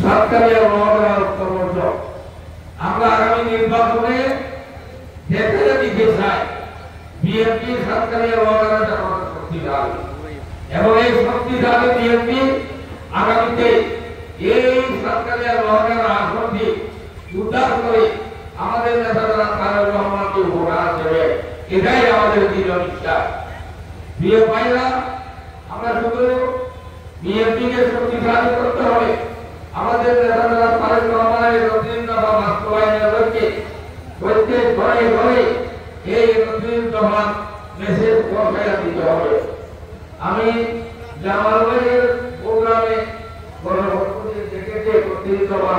সরকারি কর্মরত আমরা আগামী নির্বাচনে দেখতে দিতে চাই বিএনপি সরকারি শক্তিশালী এবং এই শক্তিশালী বিএনপি আগামীতে এই সরকারি আসনটি উদ্ধার করে আমাদের নেতারা তারেক রহমানকে ভোট দেবে, এটাই আমাদের দৃঢ় বিশ্বাস। প্রিয় ভাইরা, আমরা শুধু বিএনপিকে শক্তিশালী করতে হবে, আমাদের নেতারা তারেক রহমানের ৩ দফা বাস্তবায়নের লক্ষ্যে প্রত্যেক ঘরে ঘরে এই ৩ দফা মেসেজ পৌঁছায় দিতে হবে। আমি জামাল ভাইয়ের প্রোগ্রামে দেখেছি ৩ দফা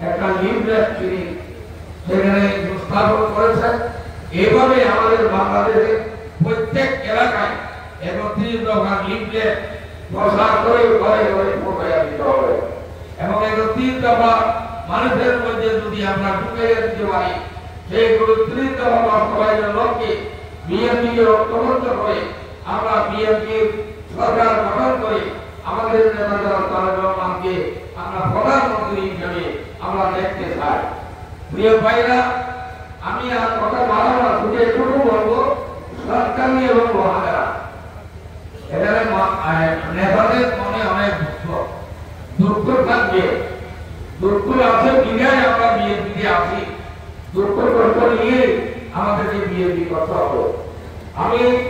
একটা লিফলেট তিনি সেখানে স্থাপন করেছেন। এইভাবে আমাদের বাংলাদেশের প্রত্যেক এলাকায় ৩ দফা লিফলেট প্রচার করে ঘরে ঘরে পৌঁছায় দিতে হবে এবং ৩ দফা মানুষের মধ্যে যদি আমরা ঢুকাইয়া দিতে পারি, সেইগুলো ৩ দফা বাস্তবায়নের লক্ষ্যে বিএনপিকে ঐক্যবদ্ধ করে আমরা বিএনপির সরকার গঠন করে আমাদের নেতারা তারেক রহমানকে আমরা প্রধানমন্ত্রী হিসেবে আমরা দেখতে চাই। প্রিয় ভাইরা, আমি আর কথা বাড়াবো না, শুধু এটুকু বলবো, সরকারি এবং মহানেরা এখানে নেতাদের মনে অনেক দুঃখ থাকবে, দুঃখ আছে বিধায় আমরা বিএনপিতে আছি, দুঃখ কষ্ট নিয়ে আমাদেরকে বিএনপি করতে হবে। আমি